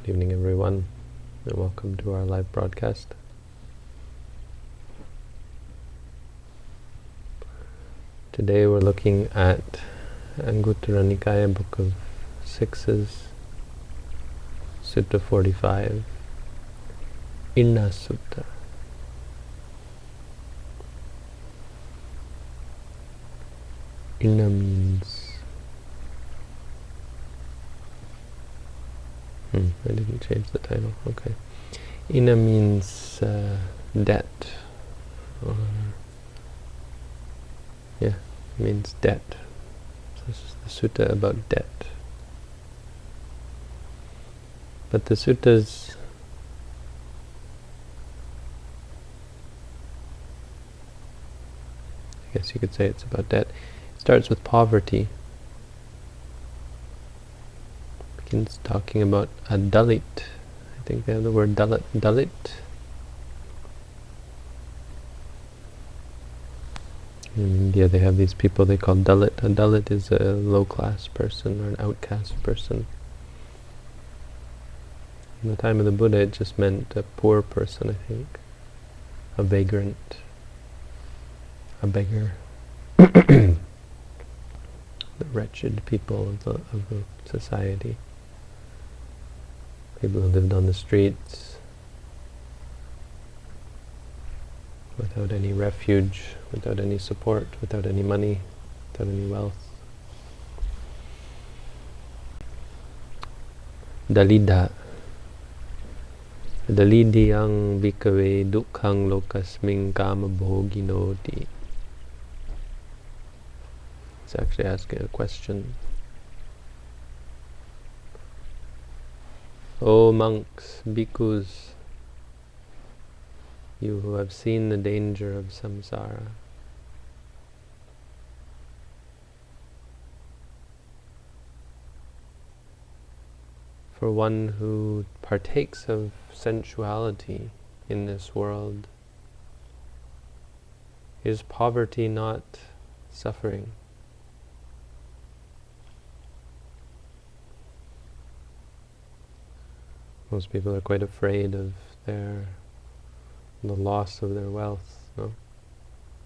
Good evening, everyone, and welcome to our live broadcast. Today we're looking at Anguttara Nikaya, Book of Sixes, Sutta 45, Inna Sutta. Inna means... I didn't change the title, okay. Inna means debt, or means debt. So this is the sutta about debt. But the suttas I guess you could say it's about debt. It starts with poverty. Begins talking about a Dalit. I think they have the word Dalit. In India they have these people they call Dalit. A Dalit is a low-class person or an outcast person. In the time of the Buddha it just meant a poor person, I think. A vagrant. A beggar. The wretched people of the society. People who lived on the streets without any refuge, without any support, without any money, without any wealth. Dalida. Dalidiyang bhikkhave dukkhang lokasming kama bhoginoti. It's actually asking a question. O monks, bhikkhus, you who have seen the danger of samsara, for one who partakes of sensuality in this world, is poverty not suffering? Most people are quite afraid of the loss of their wealth. No?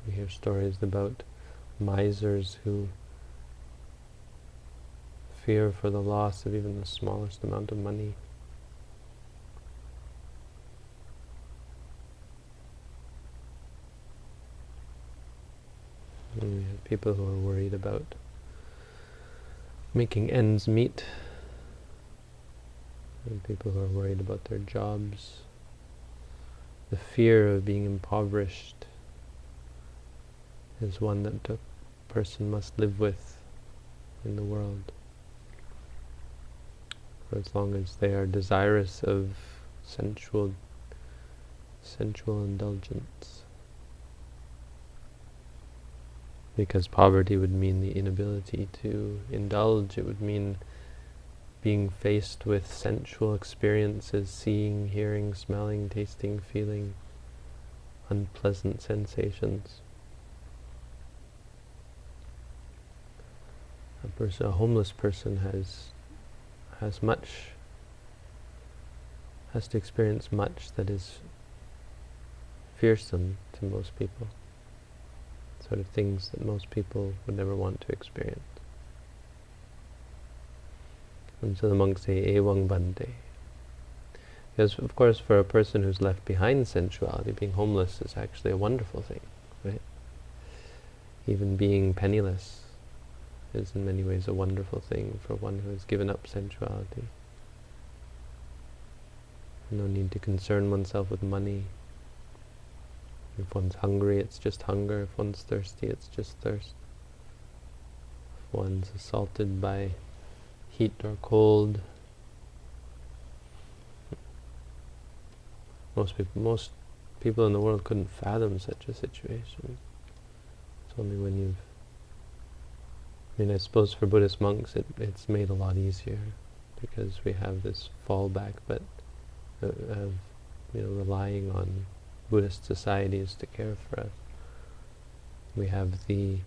We hear stories about misers who fear for the loss of even the smallest amount of money. And we have people who are worried about making ends meet. And people who are worried about their jobs. The fear of being impoverished is one that a person must live with in the world. For as long as they are desirous of sensual indulgence. Because poverty would mean the inability to indulge. It would mean being faced with sensual experiences, seeing, hearing, smelling, tasting, feeling unpleasant sensations. A homeless person has to experience much that is fearsome to most people. Sort of things that most people would never want to experience. And so the monks say, Ewang Bante. Because, of course, for a person who's left behind sensuality, being homeless is actually a wonderful thing, right? Even being penniless is in many ways a wonderful thing for one who has given up sensuality. No need to concern oneself with money. If one's hungry, it's just hunger. If one's thirsty, it's just thirst. If one's assaulted by heat or cold. Most people in the world couldn't fathom such a situation. It's only when I suppose for Buddhist monks it's made a lot easier because we have this fallback, but of relying on Buddhist societies to care for us. We have the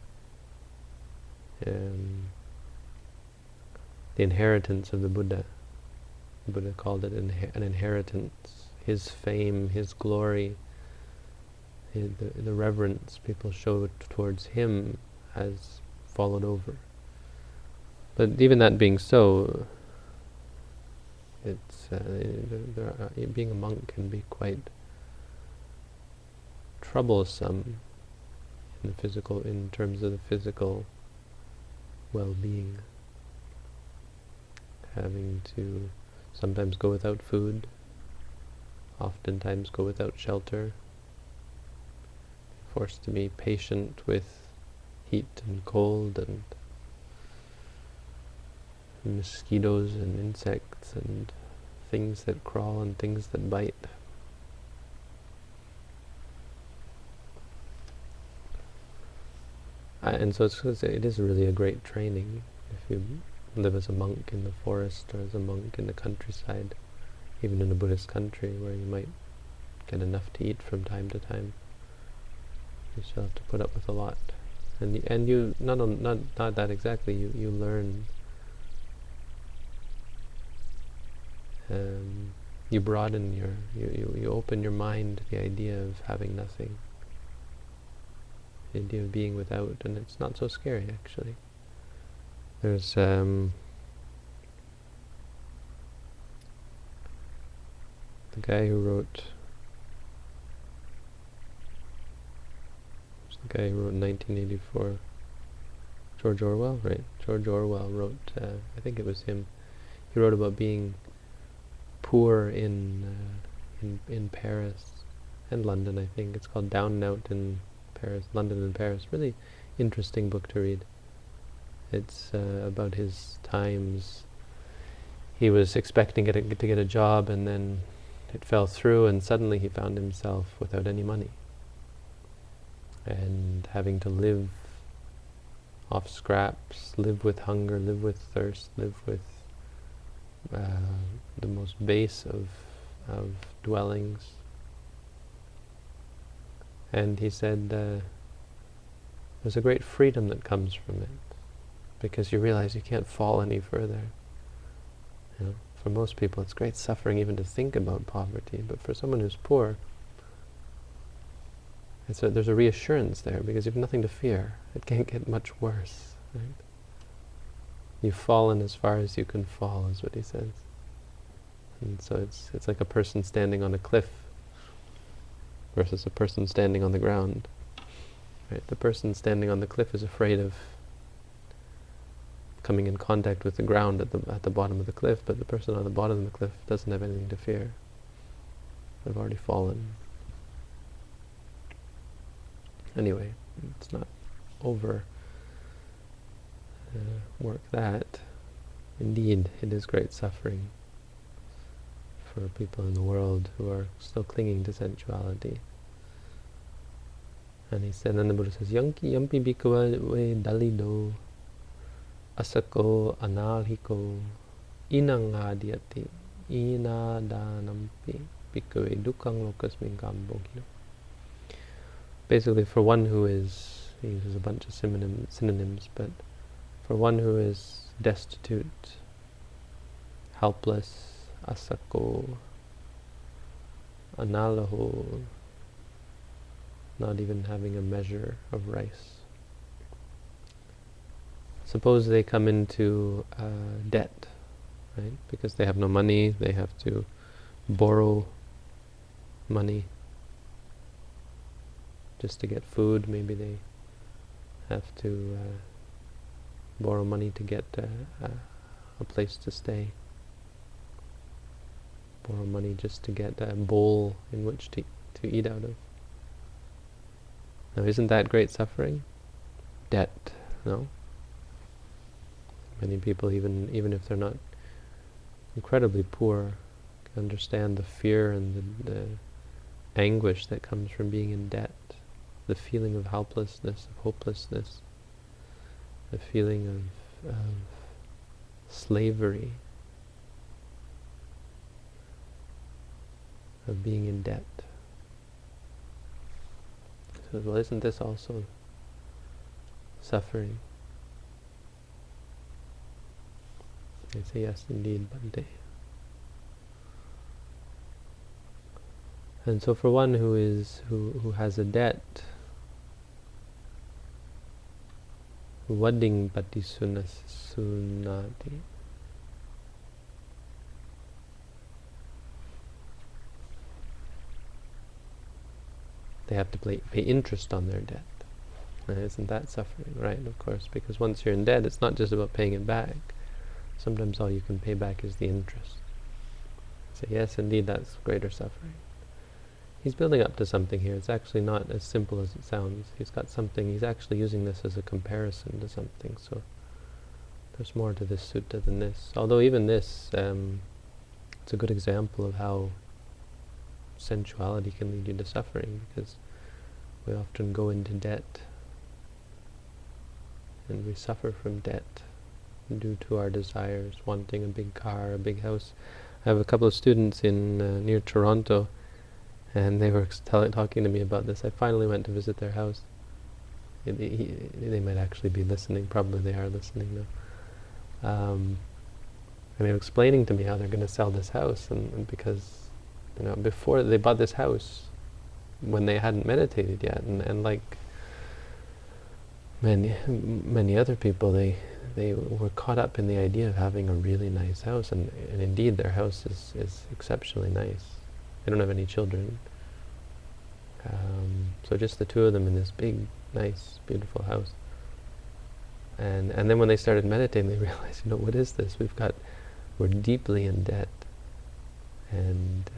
inheritance of the Buddha The Buddha called it an inheritance. His fame, his glory, the reverence people show towards him has followed over. But even that being so, it's being a monk can be quite troublesome in terms of the physical well-being. Having to sometimes go without food, oftentimes go without shelter, forced to be patient with heat and cold and mosquitoes and insects and things that crawl and things that bite. And so it is really a great training if you live as a monk in the forest or as a monk in the countryside, even in a Buddhist country where you might get enough to eat from time to time. You still have to put up with a lot, and you not that exactly. You learn. You broaden you open your mind to the idea of having nothing. The idea of being without, and it's not so scary actually. There's the guy who wrote 1984, George Orwell, right? George Orwell wrote, I think it was him. He wrote about being poor in Paris and London. I think it's called Down and Out in Paris, London and Paris. Really interesting book to read. It's about his times. He was expecting to get a job, and then it fell through, and suddenly he found himself without any money and having to live off scraps, live with hunger, live with thirst, live with the most base of dwellings. And he said there's a great freedom that comes from it, because you realize you can't fall any further. You know, for most people it's great suffering even to think about poverty, but for someone who's poor, there's a reassurance there, because you have nothing to fear. It can't get much worse. Right? You've fallen as far as you can fall, is what he says. And so it's like a person standing on a cliff versus a person standing on the ground. Right? The person standing on the cliff is afraid of coming in contact with the ground at the bottom of the cliff, but the person on the bottom of the cliff doesn't have anything to fear. They've already fallen. Anyway, it's not over work that. Indeed, it is great suffering for people in the world who are still clinging to sensuality. And he said, and the Buddha says, Yampi bhikkhave dalido asako analhiko inangadiyati inadanampi bhikkhave dukkang lokasmin kambogino. Basically, for one who is, he uses a bunch of synonyms, but for one who is destitute, helpless, asako, analaho, not even having a measure of rice. Suppose they come into debt, right? Because they have no money, they have to borrow money just to get food. Maybe they have to borrow money to get a place to stay. Borrow money just to get a bowl in which to eat out of. Now, isn't that great suffering? Debt, no? Many people, even if they're not incredibly poor, can understand the fear and the anguish that comes from being in debt. The feeling of helplessness, of hopelessness, the feeling of slavery, of being in debt. So, well, isn't this also suffering? They say, yes, indeed, Bhante. And so for one who has a debt, Vading patisunas sunati. They have to pay interest on their debt. Isn't that suffering, right? Of course, because once you're in debt, it's not just about paying it back. Sometimes all you can pay back is the interest. So yes, indeed, that's greater suffering. He's building up to something here. It's actually not as simple as it sounds. He's got something, he's actually using this as a comparison to something. So there's more to this sutta than this. Although even this, it's a good example of how sensuality can lead you to suffering, because we often go into debt and we suffer from debt due to our desires, wanting a big car, a big house. I have a couple of students in near Toronto, and they were talking to me about this. I finally went to visit their house. They might actually be listening. Probably they are listening now. And they were explaining to me how they're going to sell this house, and because before they bought this house, when they hadn't meditated yet, and like many other people, they were caught up in the idea of having a really nice house, and indeed their house is exceptionally nice. They don't have any children, so just the two of them in this big, nice, beautiful house. And then when they started meditating, they realized, what is this? We're deeply in debt, and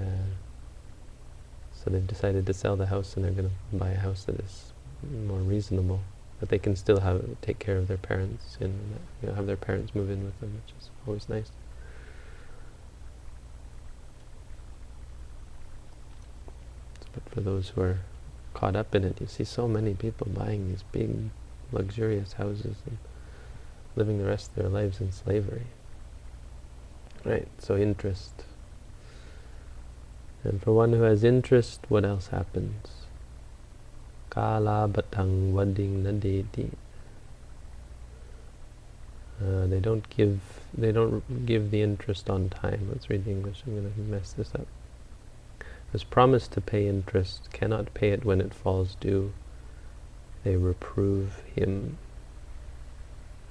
so they've decided to sell the house, and they're going to buy a house that is more reasonable, but they can still take care of their parents, and have their parents move in with them, which is always nice. But for those who are caught up in it, you see so many people buying these big, luxurious houses and living the rest of their lives in slavery. Right, so interest. And for one who has interest, what else happens? Kala batang vading nadeti. They don't give the interest on time. Let's read the English. I'm going to mess this up. Has promised to pay interest, cannot pay it when it falls due. They reprove him.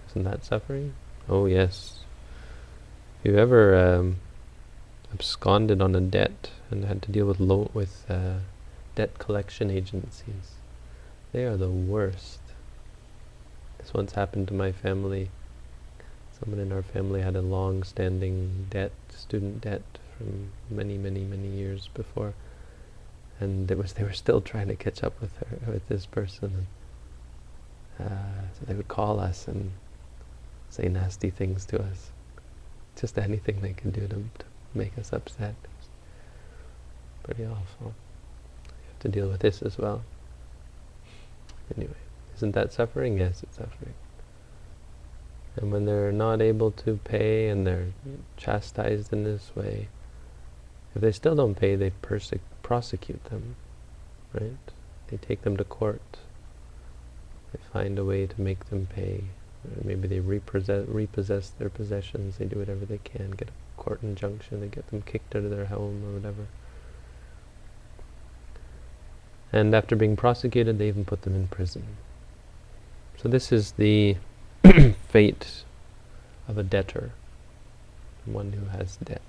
Isn't that suffering? Oh yes. If you've ever absconded on a debt and had to deal with debt collection agencies, they are the worst. This once happened to my family. Someone in our family had a long-standing debt, student debt, from many, many, many years before, and they were still trying to catch up with this person. So they would call us and say nasty things to us, just anything they could do to make us upset. It's pretty awful. You have to deal with this as well. Anyway, isn't that suffering? Yes, it's suffering. And when they're not able to pay and they're chastised in this way, if they still don't pay, they prosecute them, right? They take them to court. They find a way to make them pay. Maybe they repossess their possessions. They do whatever they can, get a court injunction, they get them kicked out of their home or whatever. And after being prosecuted, they even put them in prison. So this is the fate of a debtor, one who has debt.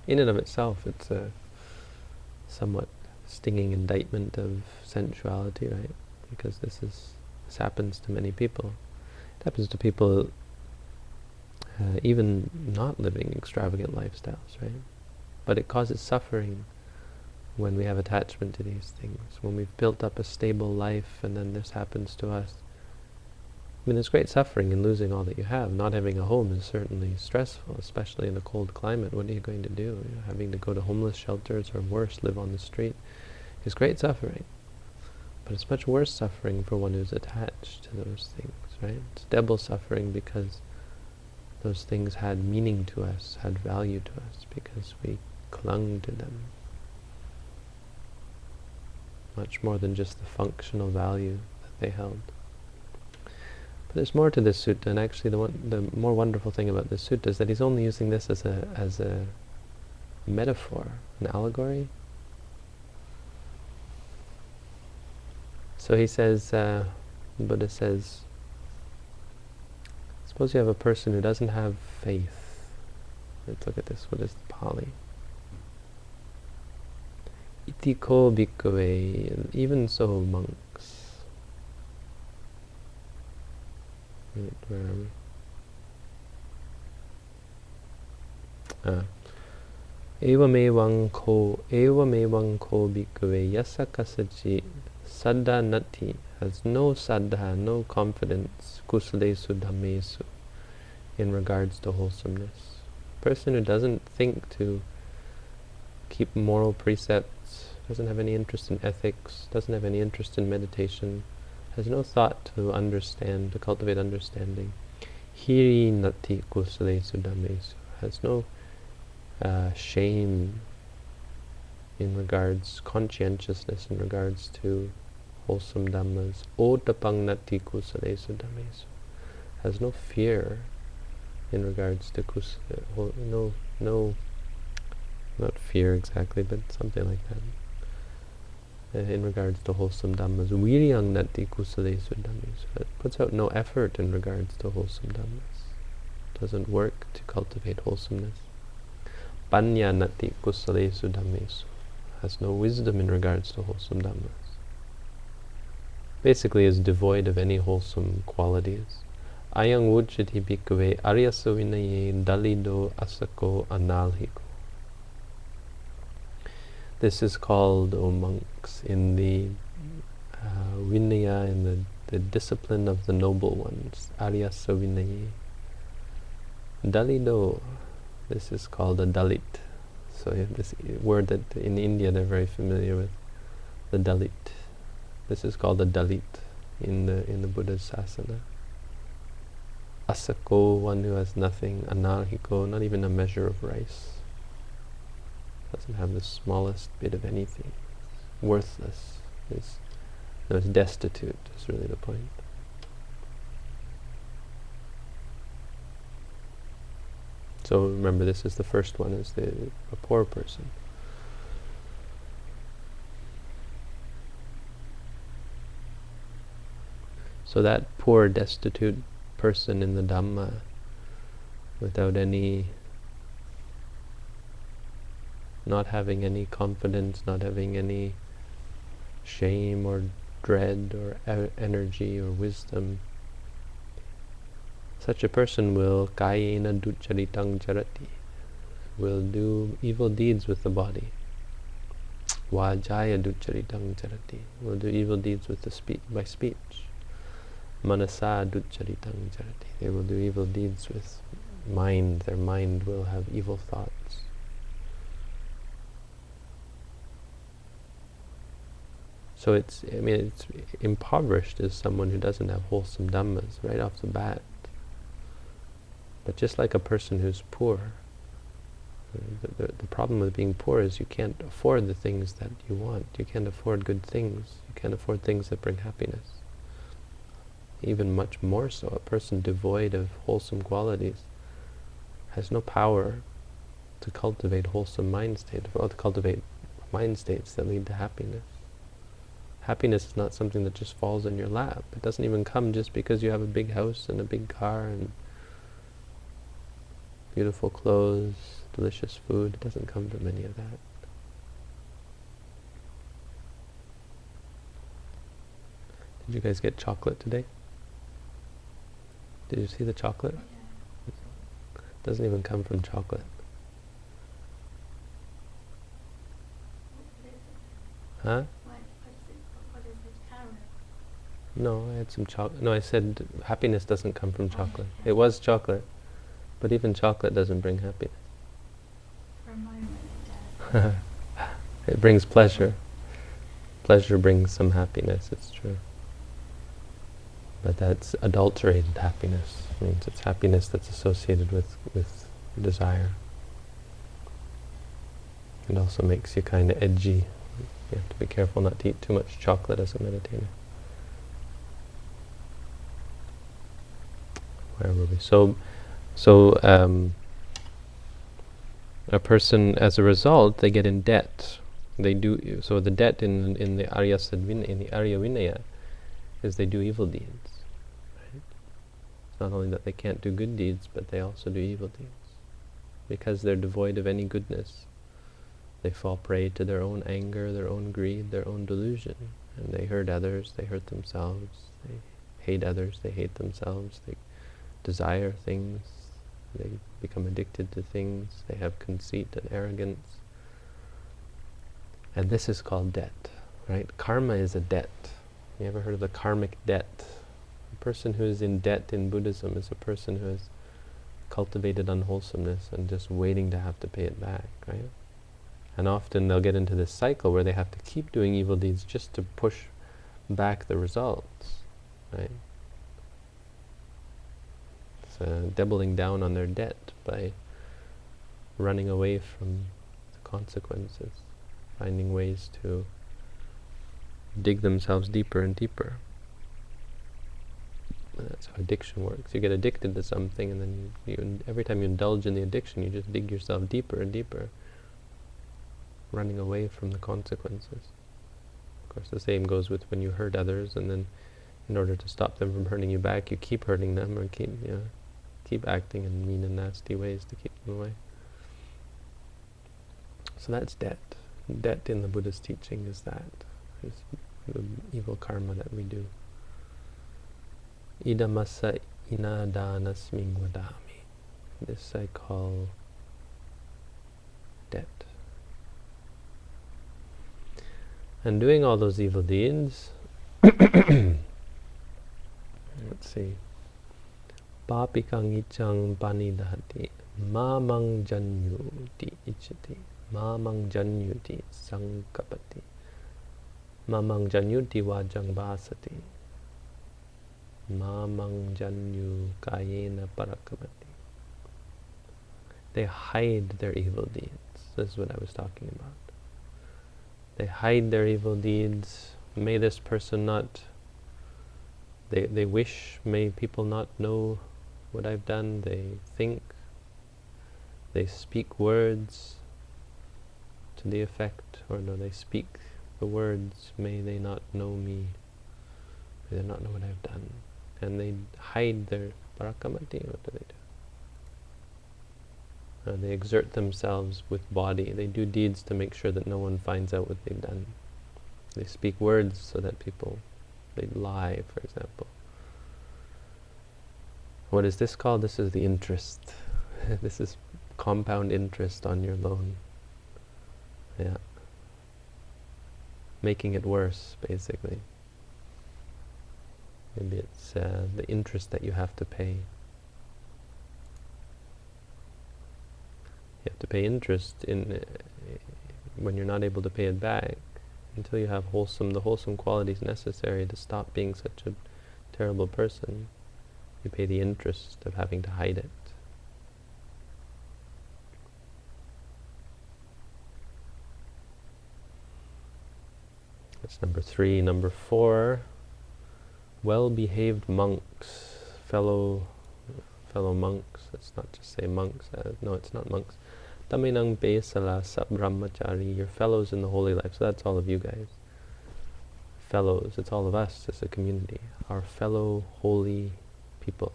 In and of itself, it's a somewhat stinging indictment of sensuality, right? Because this happens to many people. It happens to people even not living extravagant lifestyles, right? But it causes suffering when we have attachment to these things, when we've built up a stable life and then this happens to us. I mean, there's great suffering in losing all that you have. Not having a home is certainly stressful, especially in a cold climate. What are you going to do? Having to go to homeless shelters or worse, live on the street is great suffering. But it's much worse suffering for one who's attached to those things, right? It's double suffering because those things had meaning to us, had value to us, because we clung to them. Much more than just the functional value that they held. But there's more to this sutta, and actually the more wonderful thing about this sutta is that he's only using this as a metaphor, an allegory. So he says, Buddha says, suppose you have a person who doesn't have faith. Let's look at this. What is the Pali? Iti ko bhikkhave, even so monks. Where are we? Evamevang ko bhikkhave yasa kasachi saddha nati, has no saddha, no confidence, kusalesu dhammesu, in regards to wholesomeness. A person who doesn't think to keep moral precepts, doesn't have any interest in ethics, doesn't have any interest in meditation, has no thought to understand, to cultivate understanding. Hiri nati kusalesu dhammesu, has no shame in regards, conscientiousness in regards to wholesome dhammas. Otapang nati kusalesu dhammesu, has no fear in regards to no, not fear exactly, but something like that. In regards to wholesome dhammas. Viryang nati kusalesu dhammesu, it puts out no effort in regards to wholesome dhammas. Doesn't work to cultivate wholesomeness. Panya nati kusalesu dhammesu, has no wisdom in regards to wholesome dhammas. Basically is devoid of any wholesome qualities. Ayang vujjati bhikkhave aryaso vinaye dalido asako analhiko. This is called, O monks, in the vinaya, in the discipline of the noble ones. Aryaso vinaye. Dalido, this is called a dalit. So this word that in India they're very familiar with, the dalit. This is called a dalit in the Buddha's sasana. Asako, one who has nothing. Anarhiko, not even a measure of rice. Doesn't have the smallest bit of anything. Worthless. It's destitute, is really the point. So remember, this is the first one, is a poor person. So that poor, destitute person in the Dhamma, without any, not having any confidence, not having any shame or dread or energy or wisdom, such a person will kayena duccharitang charati, will do evil deeds with the body. Vajaya duccharitang charati, will do evil deeds with the by speech. Manasa duccharitang charati, they will do evil deeds with mind. Their mind will have evil thoughts. So it's impoverished as someone who doesn't have wholesome dhammas right off the bat. But just like a person who's poor, the problem with being poor is you can't afford the things that you want. You can't afford good things. You can't afford things that bring happiness. Even much more so, a person devoid of wholesome qualities has no power to cultivate wholesome mind states, or to cultivate mind states that lead to happiness. Happiness is not something that just falls in your lap. It doesn't even come just because you have a big house and a big car and beautiful clothes, delicious food. It doesn't come from any of that. Did you guys get chocolate today? Did you see the chocolate? It doesn't even come from chocolate. Huh? What is it? Carrot? No, I had some chocolate. No, I said happiness doesn't come from chocolate. It was chocolate. But even chocolate doesn't bring happiness. For a moment it does. It brings pleasure. Pleasure brings some happiness, it's true. But that's adulterated happiness. It means it's happiness that's associated with desire. It also makes you kind of edgy. You have to be careful not to eat too much chocolate as a meditator. Where were we? So a person, as a result, they get in debt. They do so. The debt in the Arya Sadvin, in the Arya Vinaya, is they do evil deeds. Right? It's not only that they can't do good deeds, but they also do evil deeds because they're devoid of any goodness. They fall prey to their own anger, their own greed, their own delusion, and they hurt others. They hurt themselves. They hate others. They hate themselves. They desire things. They become addicted to things. They have conceit and arrogance. And this is called debt, right? Karma is a debt. You ever heard of the karmic debt? A person who is in debt in Buddhism is a person who has cultivated unwholesomeness and just waiting to have to pay it back, right? And often they'll get into this cycle where they have to keep doing evil deeds just to push back the results, right? It's doubling down on their debt by running away from the consequences, finding ways to dig themselves deeper and deeper. And that's how addiction works. You get addicted to something, and then you every time you indulge in the addiction, you just dig yourself deeper and deeper, running away from the consequences. Of course, the same goes with when you hurt others, and then in order to stop them from hurting you back, you keep hurting them, or keep acting in mean and nasty ways to keep them away. So that's debt. Debt in the Buddhist teaching is the evil karma that we do. Idamasa inadanasming vadami. This I call debt. And doing all those evil deeds, let's see. Papikang ichang panidhati mamang janyuti ichati mamang janyuti sankapati mamang janyuti vajang basati mamang janyu kayena parakamati. They hide their evil deeds. This is what I was talking about. They hide their evil deeds. May this person not, they wish, may people not know what I've done. They think, they speak words to the effect, or no, they speak the words, may they not know me, may they not know what I've done. And they hide their parakamati. What do? They exert themselves with body. They do deeds to make sure that no one finds out what they've done. They speak words so that people, they lie, for example. What is this called? This is the interest. This is compound interest on your loan. Yeah. Making it worse, basically. Maybe it's the interest that you have to pay. You have to pay interest in when you're not able to pay it back until you have the wholesome qualities necessary to stop being such a terrible person. You pay the interest of having to hide it. That's number 3. Number 4, well-behaved monks, fellow monks. Let's not just say monks. No, it's not monks. Taminang Pesala Brahmachari, your fellows in the holy life. So that's all of you guys. Fellows, it's all of us as a community. Our fellow holy people.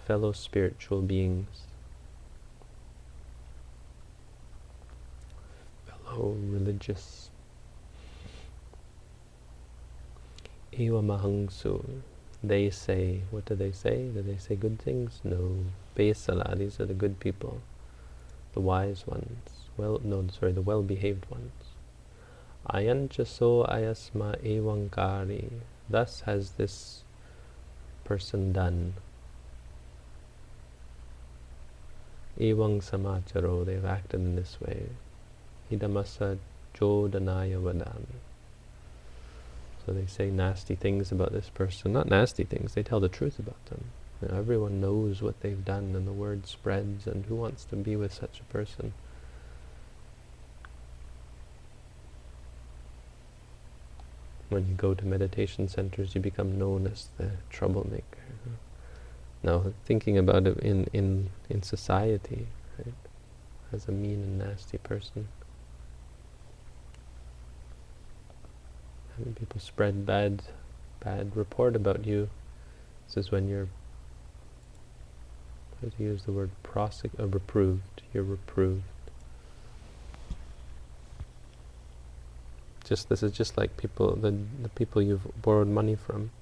Fellow spiritual beings. Fellow religious. Ewa mahangsu. They say, what do they say? Do they say good things? No. Pesala, these are the good people. The wise ones. The well-behaved ones. Ayanchaso ayasma evankari. Thus has this person done. Evang samacharo. They've acted in this way. Idamasa jodanaya vadami. So they say nasty things about this person. Not nasty things, they tell the truth about them. Everyone knows what they've done, and the word spreads, and who wants to be with such a person? When you go to meditation centers, you become known as the troublemaker. Now, thinking about it in society, right? as a mean and nasty person. Having people spread bad report about you. This is when you're, how to use the word reproved. You're reproved. This is just like people, the people you've borrowed money from,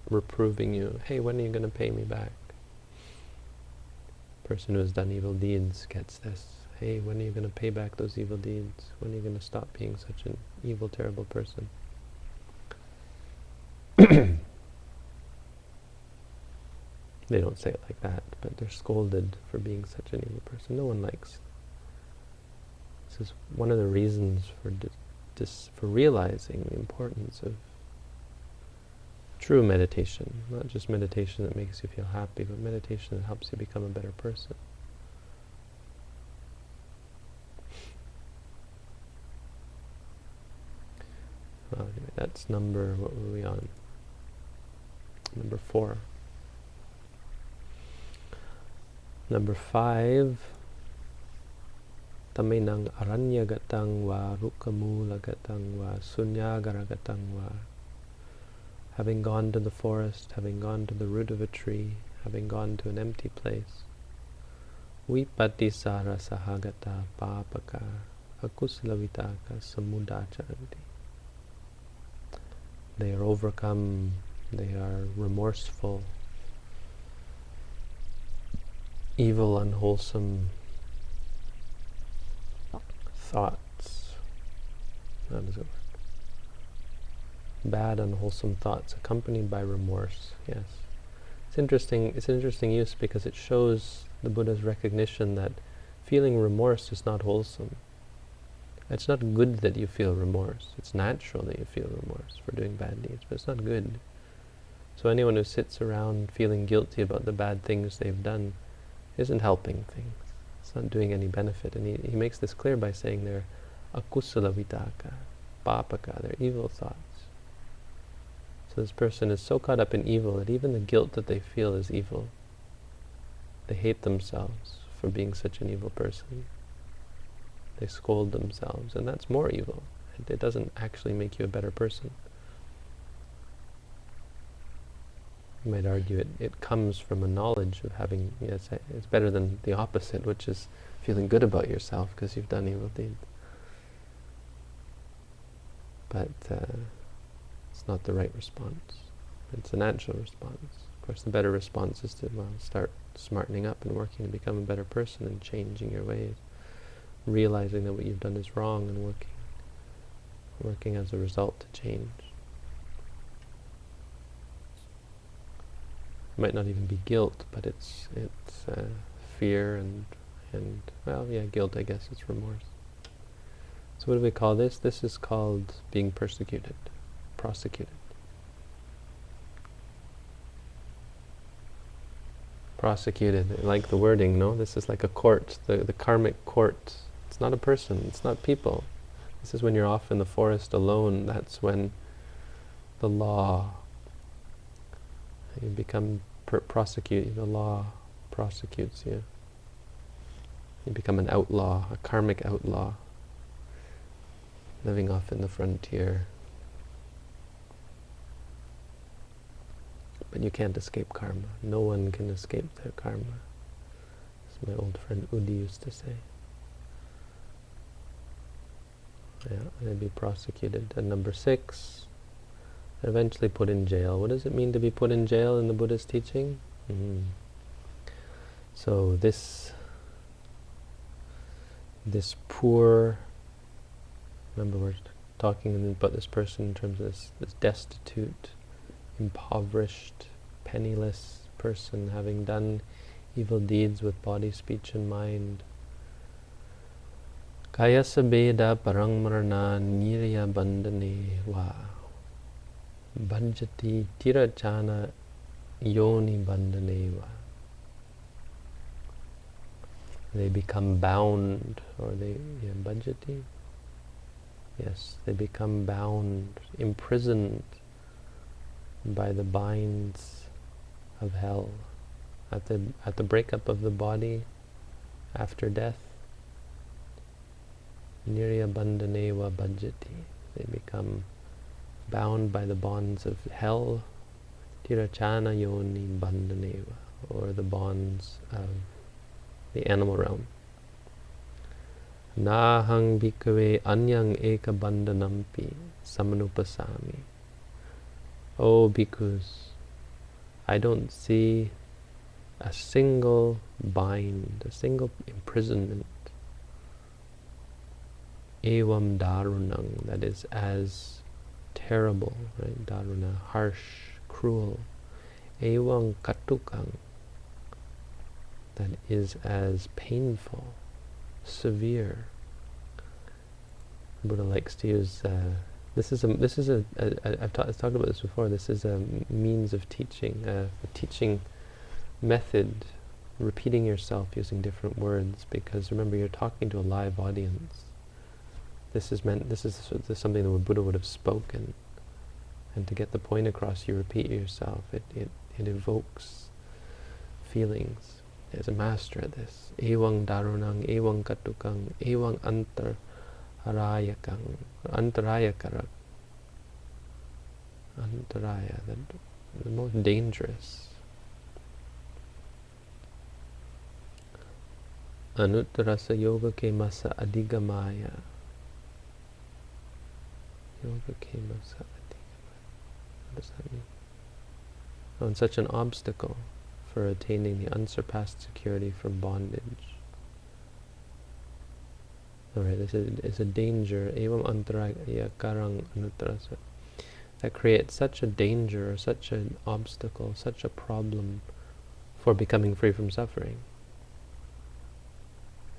reproving you. Hey, when are you going to pay me back? Person who has done evil deeds gets this. Hey, when are you going to pay back those evil deeds? When are you going to stop being such an evil, terrible person? They don't say it like that, but they're scolded for being such an evil person. No one likes. This is one of the reasons for realizing the importance of true meditation. Not just meditation that makes you feel happy, but meditation that helps you become a better person. Well, anyway, that's number, what were we on? Number 4. Number 5. Taminang aranyagatang wa rukamulagatang wa sunyagaragatang wa. Having gone to the forest, having gone to the root of a tree, having gone to an empty place. Vipatisara sahagata papaka akusalavitaka samudacharanti. They are overcome, they are remorseful, evil, unwholesome thoughts. How does it work? Bad, unwholesome thoughts accompanied by remorse. Yes, it's interesting. It's an interesting use because it shows the Buddha's recognition that feeling remorse is not wholesome. It's not good that you feel remorse. It's natural that you feel remorse for doing bad deeds, but it's not good. So anyone who sits around feeling guilty about the bad things they've done isn't helping things. It's not doing any benefit. And he makes this clear by saying they're akusala vitaka, papaka, they're evil thoughts. So this person is so caught up in evil that even the guilt that they feel is evil. They hate themselves for being such an evil person. They scold themselves, and that's more evil. It doesn't actually make you a better person. You might argue it comes from a knowledge of having, yes, it's better than the opposite, which is feeling good about yourself because you've done evil deeds. But it's not the right response. It's a natural response. Of course, the better response is to start smartening up and working to become a better person and changing your ways, realizing that what you've done is wrong and working as a result to change. It might not even be guilt, but it's fear and well, yeah, guilt, I guess. It's remorse. So what do we call this? This is called being persecuted, prosecuted. Prosecuted, I like the wording, no? This is like a court, the karmic court. It's not a person, it's not people. This is when you're off in the forest alone. That's when the law, you become prosecuted, the law prosecutes you. You become an outlaw, a karmic outlaw, living off in the frontier. But you can't escape karma. No one can escape their karma. As my old friend Udi used to say. Yeah, they'd be prosecuted. And number 6, eventually put in jail. What does it mean to be put in jail in the Buddha's teaching? So this poor, remember we're talking about this person in terms of this destitute, impoverished, penniless person having done evil deeds with body, speech and mind. Kaya sabeda parang marana nirya bandane wa banjati tirachana yoni bandane wa. They become bound, or banjati? Yes, they become bound, imprisoned by the binds of hell. At the breakup of the body, after death. Nirya bandhaneva bhajati. They become bound by the bonds of hell. Tirachana yoni bandhaneva, or the bonds of the animal realm. Nahang bhikkhave anyang eka bandhanampi samanupasami. O bhikkhus, I don't see a single bind, a single imprisonment, evam darunang, that is as terrible, right? Daruna, harsh, cruel. Evam katukang, that is as painful, severe. Buddha likes to use. I've talked about this before. This is a means of teaching, a teaching method, repeating yourself using different words. Because remember, you're talking to a live audience. This is something that Buddha would have spoken, and to get the point across, you repeat yourself. It evokes feelings. There's a master at this. Evang darunang, evang katukang, evang antarayakang, antarayakarak. Antaraya, the most dangerous. Anuttarasa yoga kemasa adigamaya. Yoga kemasa adigamaya. What does that mean? Oh, and such an obstacle for attaining the unsurpassed security from bondage. Alright, this is a danger, evam antaraya karang anuttarasa, that creates such a danger, or such an obstacle, such a problem for becoming free from suffering.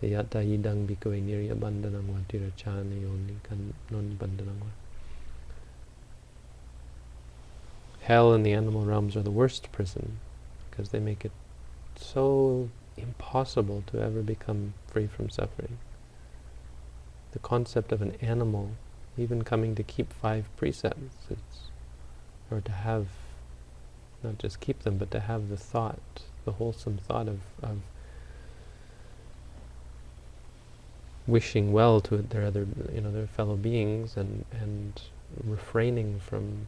Yata yidang bhikkhave nirya bandhanam va tirachana yoni non bandhanam va. Hell and the animal realms are the worst prison, because they make it so impossible to ever become free from suffering. The concept of an animal even coming to keep 5 precepts, or to have, not just keep them, but to have the thought, the wholesome thought of wishing well to their fellow beings, and refraining from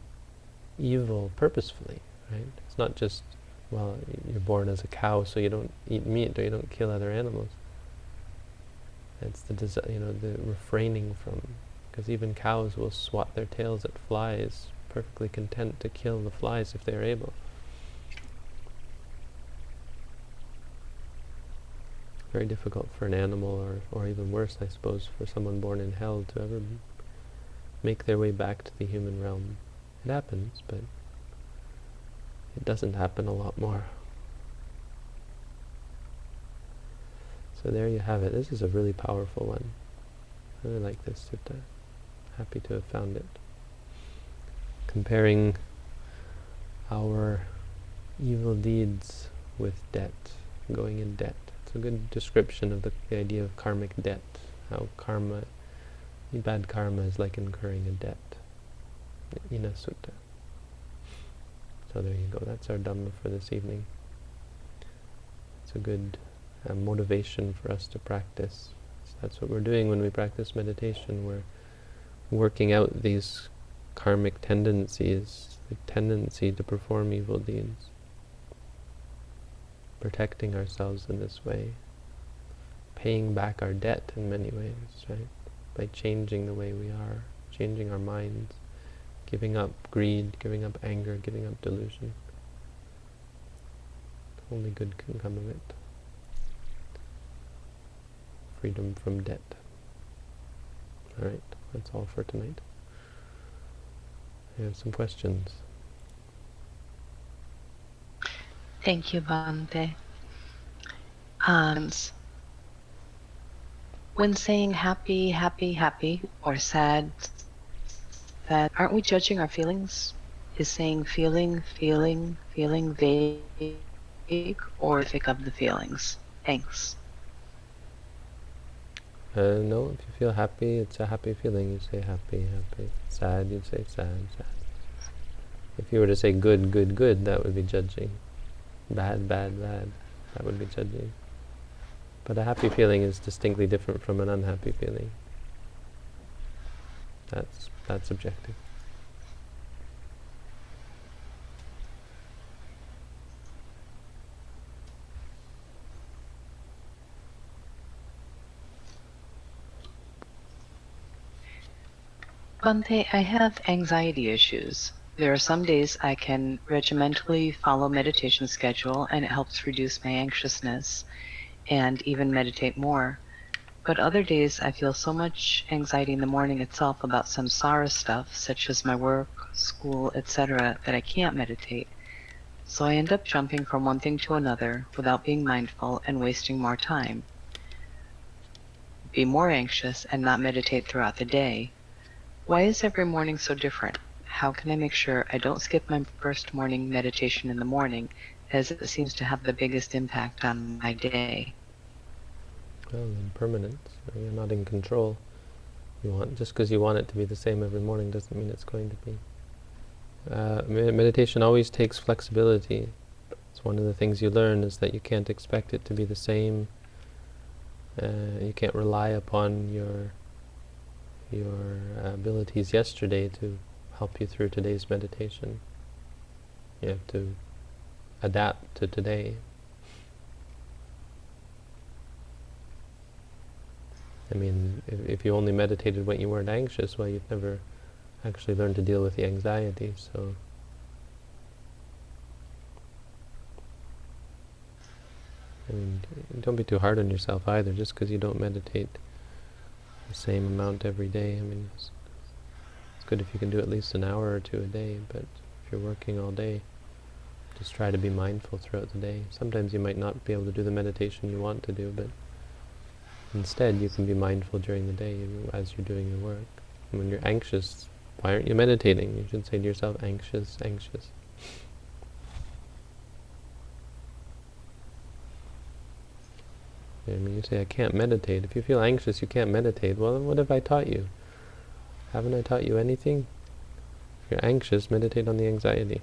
evil purposefully, right? It's not just, well, you're born as a cow, so you don't eat meat, or you don't kill other animals. It's the refraining from, because even cows will swat their tails at flies, perfectly content to kill the flies if they are able. Very difficult for an animal, or even worse, I suppose, for someone born in hell to ever make their way back to the human realm. It happens, but it doesn't happen a lot more. So there you have it. This is a really powerful one. I really like this sutta. Happy to have found it. Comparing our evil deeds with debt, going in debt. It's a good description of the idea of karmic debt. How bad karma is like incurring a debt. In a sutta. So there you go. That's our Dhamma for this evening. It's a good motivation for us to practice. So that's what we're doing when we practice meditation. We're working out these karmic tendencies, the tendency to perform evil deeds, protecting ourselves in this way, paying back our debt in many ways, right? By changing the way we are, changing our minds, giving up greed, giving up anger, giving up delusion. Only good can come of it. Freedom from debt. Alright, that's all for tonight. I have some questions. Thank you, Bhante. When saying happy, happy, happy, or sad, sad, aren't we judging our feelings? Is saying feeling, feeling, feeling vague, or pick up the feelings? Thanks. No, if you feel happy, it's a happy feeling, you say happy, happy. Sad, you'd say sad, sad. If you were to say good, good, good, that would be judging. Bad, bad, bad, that would be judging. But a happy feeling is distinctly different from an unhappy feeling. That's objective. Bhante, I have anxiety issues. There are some days I can regimentally follow meditation schedule and it helps reduce my anxiousness and even meditate more. But other days I feel so much anxiety in the morning itself about samsara stuff, such as my work, school, etc., that I can't meditate. So I end up jumping from one thing to another without being mindful and wasting more time. Be more anxious and not meditate throughout the day. Why is every morning so different? How can I make sure I don't skip my first morning meditation in the morning, as it seems to have the biggest impact on my day? Well, impermanence. You're not in control. Just because you want it to be the same every morning doesn't mean it's going to be. Meditation always takes flexibility. It's one of the things you learn is that you can't expect it to be the same. You can't rely upon your abilities yesterday to help you through today's meditation. You have to adapt to today. I mean, if you only meditated when you weren't anxious, well, you've never actually learned to deal with the anxiety, so... I mean, don't be too hard on yourself either, just because you don't meditate the same amount every day. I mean, it's good if you can do at least an hour or two a day, but if you're working all day, just try to be mindful throughout the day. Sometimes you might not be able to do the meditation you want to do, but instead you can be mindful during the day as you're doing your work. And when you're anxious, why aren't you meditating? You should say to yourself, anxious, anxious. I mean, you say, I can't meditate. If you feel anxious, you can't meditate. Well, then what have I taught you? Haven't I taught you anything? If you're anxious, meditate on the anxiety.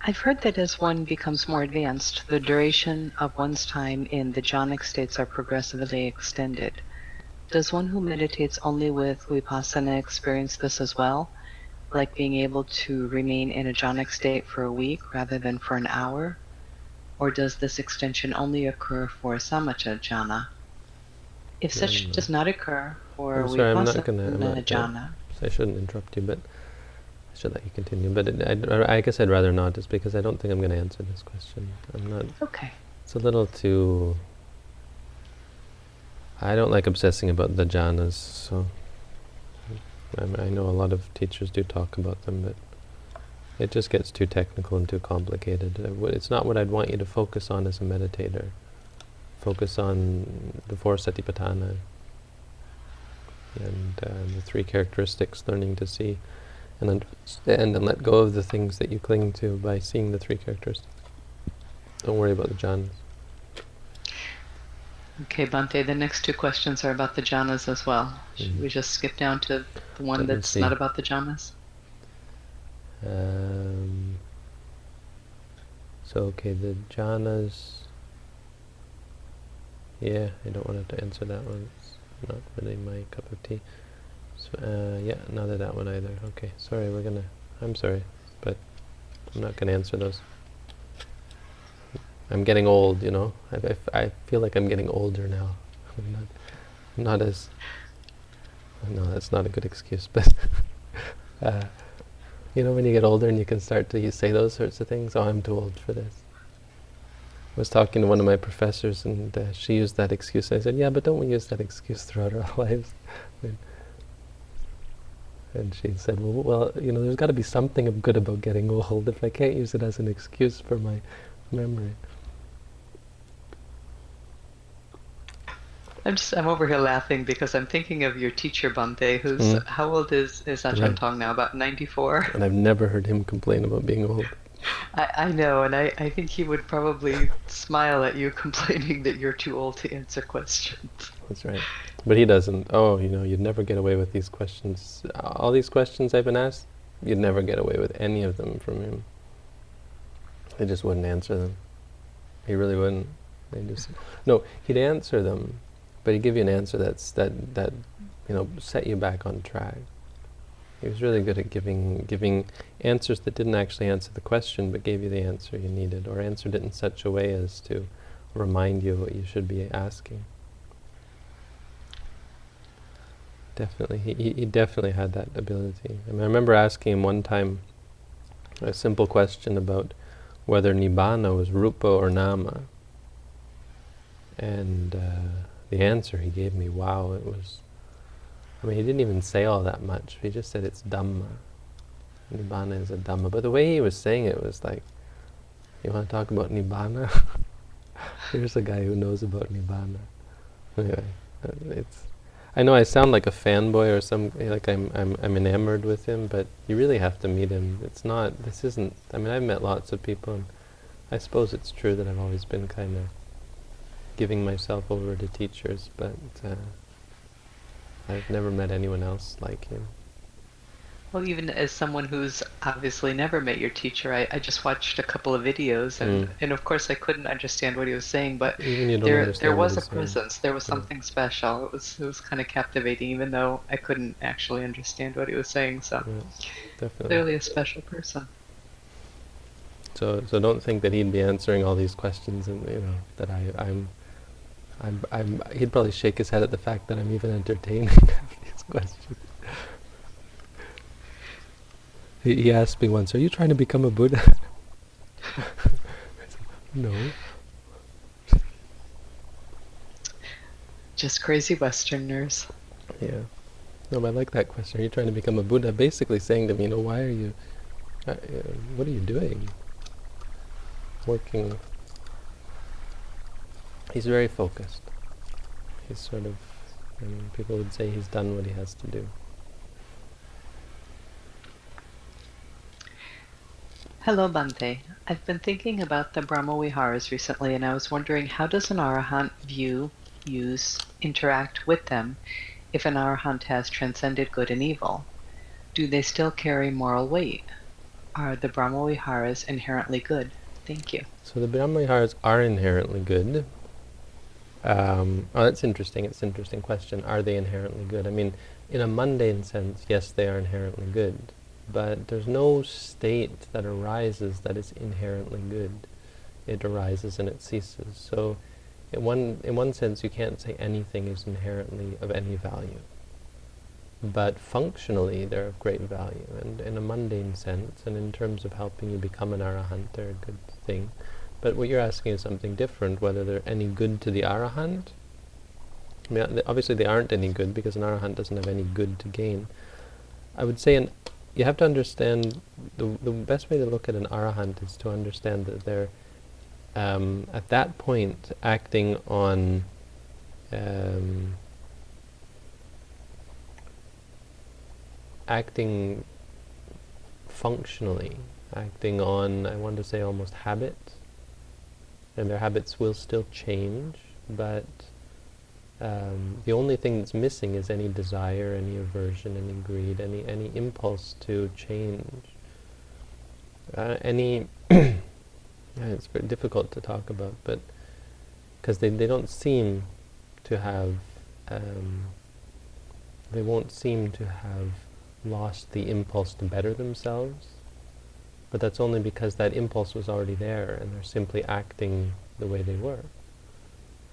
I've heard that as one becomes more advanced, the duration of one's time in the jhanic states are progressively extended. Does one who meditates only with vipassana experience this as well? Like being able to remain in a jhanic state for a week rather than for an hour? Or does this extension only occur for samatha jhana? If such does not occur for I'm sorry, vipassana jhana... I shouldn't interrupt you, but I should let you continue. But I guess I'd rather not, just because I don't think I'm going to answer this question. I'm not... Okay. It's a little too... I don't like obsessing about the jhanas, so... I know a lot of teachers do talk about them, but it just gets too technical and too complicated. It's not what I'd want you to focus on as a meditator. Focus on the 4 satipatthana and the 3 characteristics, learning to see and understand and let go of the things that you cling to by seeing the 3 characteristics. Don't worry about the jhanas. Okay, Bhante, the next 2 questions are about the jhanas as well. Should we just skip down to the one that's not about the jhanas? So, okay, the jhanas... Yeah, I don't want to answer that one. It's not really my cup of tea. So, yeah, neither that one either. Okay, sorry, I'm sorry, but I'm not going to answer those. I'm getting old, you know. I feel like I'm getting older now. I'm not as... No, that's not a good excuse, but... you know, when you get older and you can start to say those sorts of things, oh, I'm too old for this. I was talking to one of my professors and she used that excuse. I said, yeah, but don't we use that excuse throughout our lives? And she said, well, you know, there's got to be something good about getting old if I can't use it as an excuse for my memory. I'm over here laughing because I'm thinking of your teacher, Bhante, who's, how old is Ajahn Tong now? About 94? And I've never heard him complain about being old. I know, and I think he would probably smile at you complaining that you're too old to answer questions. That's right. But he doesn't. Oh, you'd never get away with these questions. All these questions I've been asked, you'd never get away with any of them from him. He just wouldn't answer them. He really wouldn't. No, he'd answer them, but he'd give you an answer that set you back on track. He was really good at giving answers that didn't actually answer the question, but gave you the answer you needed, or answered it in such a way as to remind you of what you should be asking. Definitely, he definitely had that ability. I remember asking him one time a simple question about whether Nibbana was Rupa or Nama. And the answer he gave me, wow, it was... he didn't even say all that much. He just said it's Dhamma. Nibbana is a Dhamma. But the way he was saying it was like, you want to talk about Nibbana? Here's a guy who knows about Nibbana. Anyway, I know I sound like a fanboy or like I'm enamored with him, but you really have to meet him. I've met lots of people, and I suppose it's true that I've always been kind of giving myself over to teachers, but I've never met anyone else like him. Well, even as someone who's obviously never met your teacher, I just watched a couple of videos, and of course I couldn't understand what he was saying, but there was a presence, there was something special. It was kind of captivating, even though I couldn't actually understand what he was saying. So definitely. Clearly a special person. So don't think that he'd be answering all these questions, and that he'd probably shake his head at the fact that I'm even entertaining these questions. He asked me once, "Are you trying to become a Buddha?" I said, "No." Just crazy Westerners. Yeah. No, but I like that question. Are you trying to become a Buddha? Basically saying to me, why are you... what are you doing? Working... He's very focused. He's sort of... people would say he's done what he has to do. Hello, Bhante. I've been thinking about the Brahma Viharas recently, and I was wondering, how does an Arahant interact with them if an Arahant has transcended good and evil? Do they still carry moral weight? Are the Brahma Viharas inherently good? Thank you. So the Brahma Viharas are inherently good. That's interesting. It's an interesting question. Are they inherently good? In a mundane sense, yes, they are inherently good. But there's no state that arises that is inherently good. It arises and it ceases. So in one sense, you can't say anything is inherently of any value. But functionally, they're of great value. And in a mundane sense, and in terms of helping you become an Arahant, they're a good thing. But what you're asking is something different, whether they're any good to the Arahant. Obviously they aren't any good, because an Arahant doesn't have any good to gain. I would say you have to understand, the best way to look at an Arahant is to understand that they're, at that point, acting on acting functionally, acting on, I want to say, almost habit. And their habits will still change, but the only thing that's missing is any desire, any aversion, any greed, any impulse to change. It's very difficult to talk about, but because they don't seem to have, they won't seem to have lost the impulse to better themselves, but that's only because that impulse was already there, and they're simply acting the way they were.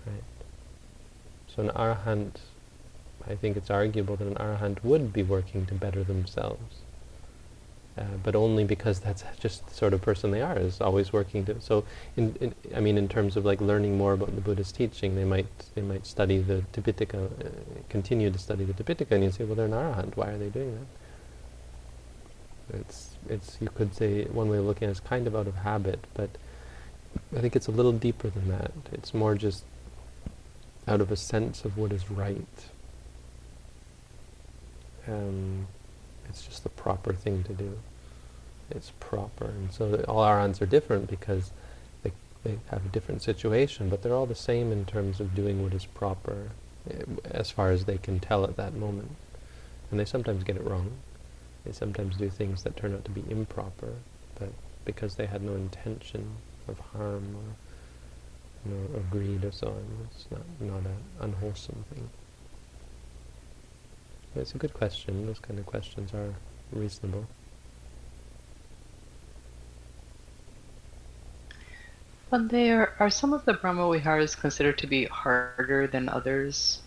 Right? So an Arahant, I think it's arguable that an Arahant would be working to better themselves, but only because that's just the sort of person they are, is always working to. So, in terms of like learning more about the Buddha's teaching, they might study the Tipitaka, continue to study the Tipitaka, and you say, well, they're an Arahant. Why are they doing that? It's you could say one way of looking at it is kind of out of habit, but I think it's a little deeper than that. It's more just out of a sense of what is right. It's just the proper thing to do. It's proper. And so all Arahants are different because they have a different situation, but they're all the same in terms of doing what is proper. as far as they can tell at that moment. And they sometimes get it wrong. They sometimes do things that turn out to be improper, but because they had no intention of harm or greed or so on, it's not an unwholesome thing. But it's a good question. Those kind of questions are reasonable. But there are some of the Brahma Viharas considered to be harder than others.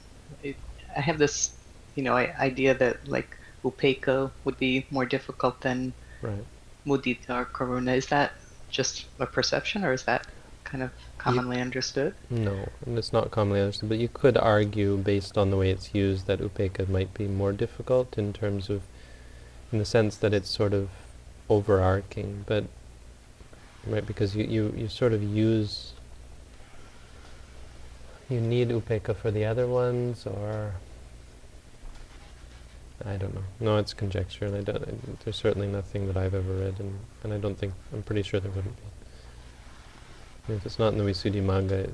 I have this, idea that like Upeka would be more difficult than Right. Mudita or Karuna. Is that just a perception, or is that kind of commonly understood? No, and it's not commonly understood, but you could argue, based on the way it's used, that Upeka might be more difficult in the sense that it's sort of overarching, but right, because you sort of use, you need Upeka for the other ones, or I don't know. No, it's conjecture, and there's certainly nothing that I've ever read, and I'm pretty sure there wouldn't be. If it's not in the Visuddhimagga,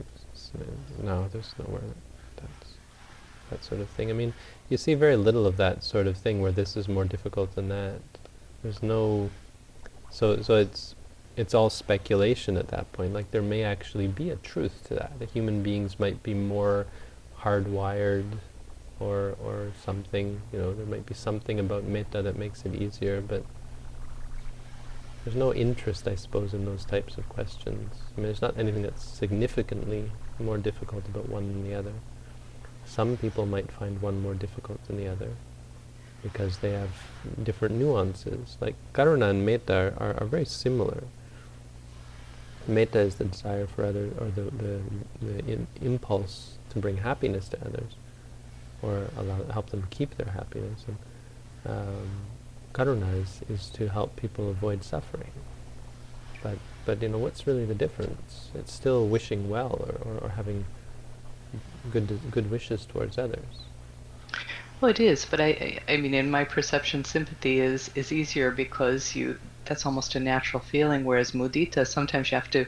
no, there's nowhere that's that sort of thing. I mean, you see very little of that sort of thing where this is more difficult than that. There's no, so it's all speculation at that point. Like, there may actually be a truth to that. That human beings might be more hardwired, or something. There might be something about metta that makes it easier, but there's no interest, I suppose, in those types of questions. I mean, there's not anything that's significantly more difficult about one than the other. Some people might find one more difficult than the other because they have different nuances. Like karuna and metta are very similar. Metta is the desire for others, or the impulse to bring happiness to others, or help them keep their happiness. And karuna is to help people avoid suffering. But what's really the difference? It's still wishing well, or having good wishes towards others. Well, it is, but I mean, in my perception, sympathy is easier because that's almost a natural feeling, whereas mudita, sometimes you have to,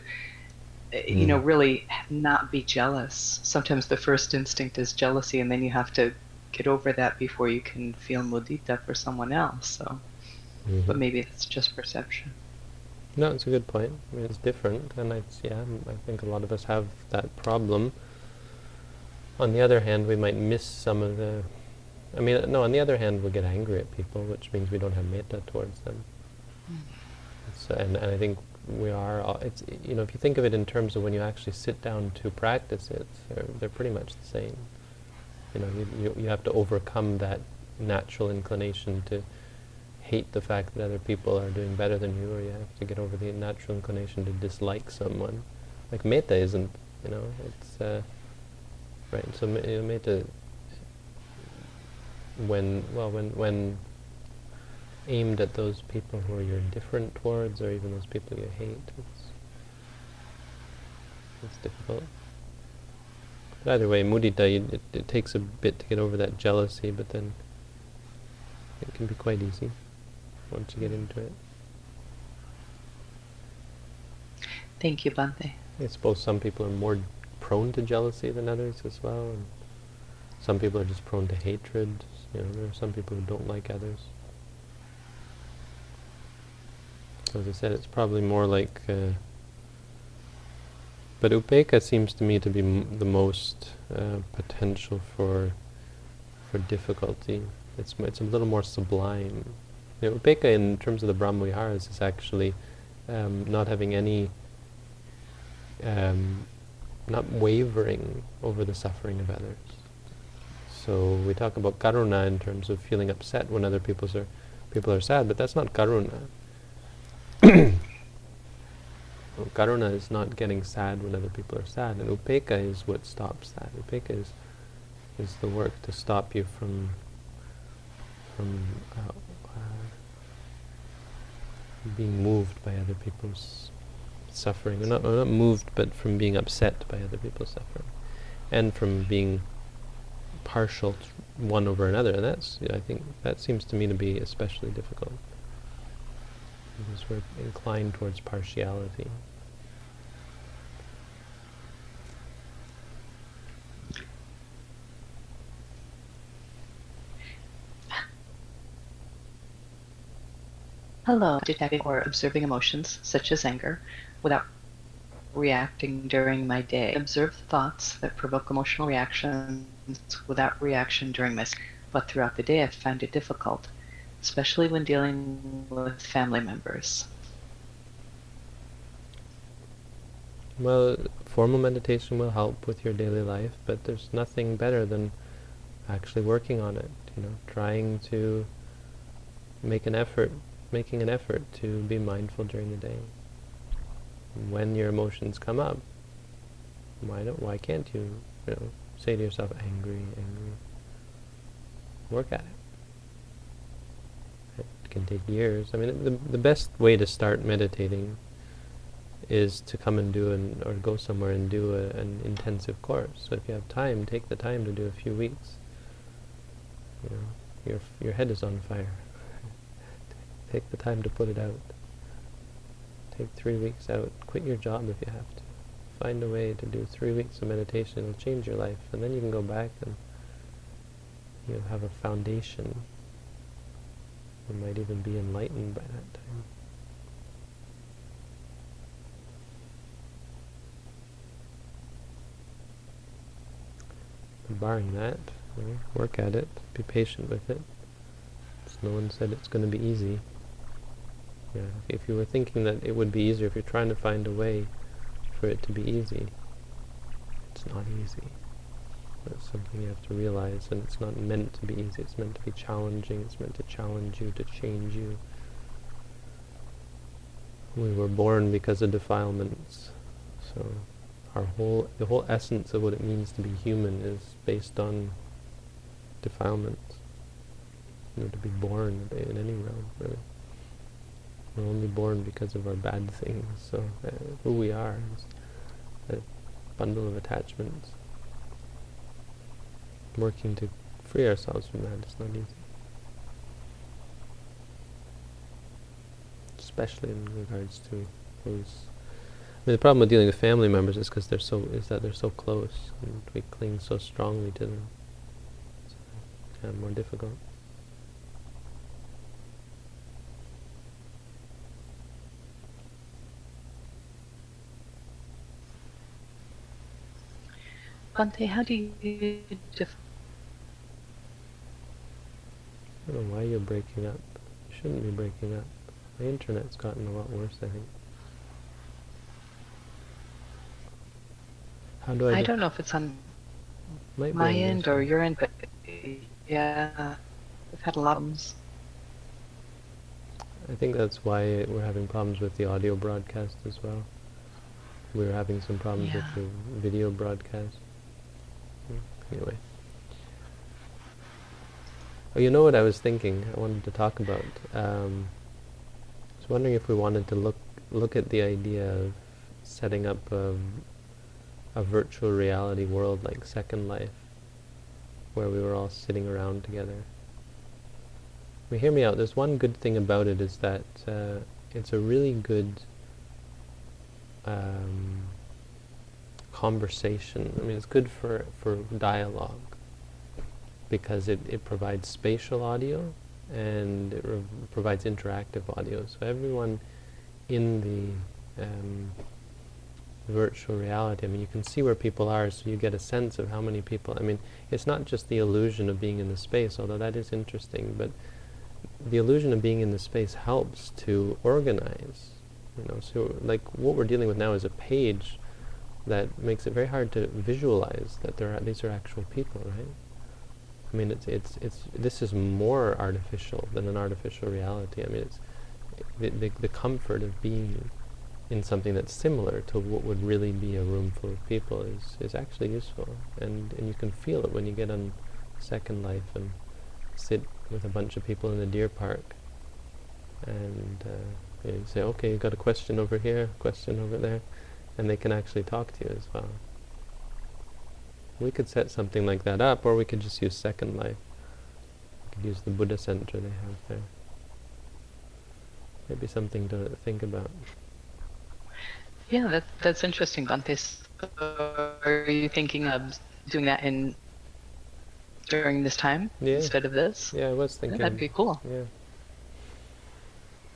really not be jealous. Sometimes the first instinct is jealousy, and then you have to get over that before you can feel mudita for someone else. So, but maybe it's just perception. No, it's a good point. I mean, it's different, and I think a lot of us have that problem. On the other hand, we might miss some of the... on the other hand, we'll get angry at people, which means we don't have metta towards them. And I think we are... if you think of it in terms of when you actually sit down to practice it, they're pretty much the same. You have to overcome that natural inclination to hate the fact that other people are doing better than you, or you have to get over the natural inclination to dislike someone. Like metta isn't, it's... Right, so metta, when aimed at those people who you're indifferent towards, or even those people you hate, it's difficult. But either way, mudita, it takes a bit to get over that jealousy, but then it can be quite easy once you get into it. Thank you, Bhante. I suppose some people are more prone to jealousy than others as well, and some people are just prone to hatred. There are some people who don't like others. So as I said, it's probably more like... but upeka seems to me to be the most potential for difficulty. It's a little more sublime. Upeka, in terms of the Brahmaviharas, is actually not having any... not wavering over the suffering of others. So we talk about karuna in terms of feeling upset when other people are sad, but that's not karuna. Karuna is not getting sad when other people are sad, and upeka is what stops that. Upeka is the work to stop you from being moved by other people's suffering. Not moved, but from being upset by other people's suffering, and from being partial to one over another. And I think that seems to me to be especially difficult, because we're inclined towards partiality. Hello, detecting or observing emotions such as anger without reacting during my day. Observe thoughts that provoke emotional reactions without reaction during my sleep. But throughout the day, I find it difficult, especially when dealing with family members. Well, formal meditation will help with your daily life, but there's nothing better than actually working on it, trying to make an effort, making an effort to be mindful during the day. When your emotions come up, why can't you, say to yourself, angry, angry. Work at it. It can take years. I mean, the best way to start meditating is to come and do or go somewhere and do an intensive course. So if you have time, take the time to do a few weeks. Your head is on fire. Take the time to put it out. Take 3 weeks out. Quit your job if you have to. Find a way to do 3 weeks of meditation. It'll change your life. And then you can go back and you'll have a foundation. You might even be enlightened by that time. But barring that, work at it. Be patient with it. No one said it's going to be easy. Yeah, if you were thinking that it would be easier, if you're trying to find a way for it to be easy, it's not easy. That's something you have to realize, and it's not meant to be easy. It's meant to be challenging. It's meant to challenge you, to change you. We were born because of defilements, so the whole essence of what it means to be human is based on defilements. To be born in any realm, really. We're only born because of our bad things, so who we are is a bundle of attachments. Working to free ourselves from that is not easy. Especially in regards to those. I mean, the problem with dealing with family members is because they're so close, and we cling so strongly to them. It's kind of more difficult. Bhante, how do you I don't know why you're breaking up. You shouldn't be breaking up. The internet's gotten a lot worse, I think. How do I don't know if it's on might be my on your end or side. your end, but yeah, we've had a lot of problems. I think that's why we're having problems with the audio broadcast as well. We were having some problems with the video broadcast. Anyway. Oh, you know what I was thinking? I wanted to talk about. I was wondering if we wanted to look at the idea of setting up a virtual reality world like Second Life, where we were all sitting around together. I mean, hear me out. There's one good thing about it is that it's a really good conversation. I mean, it's good for dialogue because it provides spatial audio and it provides interactive audio. So everyone in the virtual reality, I mean, you can see where people are, so you get a sense of how many people. I mean, it's not just the illusion of being in the space, although that is interesting, but the illusion of being in the space helps to organize. So like what we're dealing with now is a page that makes it very hard to visualize that these are actual people, right? I mean, this is more artificial than an artificial reality. I mean, it's the comfort of being in something that's similar to what would really be a room full of people is actually useful, and you can feel it when you get on Second Life and sit with a bunch of people in the deer park, and you say, okay, you've got a question over here, question over there, and they can actually talk to you as well. We could set something like that up, or we could just use Second Life. We could use the Buddha Center they have there. Maybe something to think about. Yeah, that's interesting, Bhante. So are you thinking of doing that during this time Yeah. instead of this? Yeah, I was Yeah, thinking. that'd be cool. Yeah.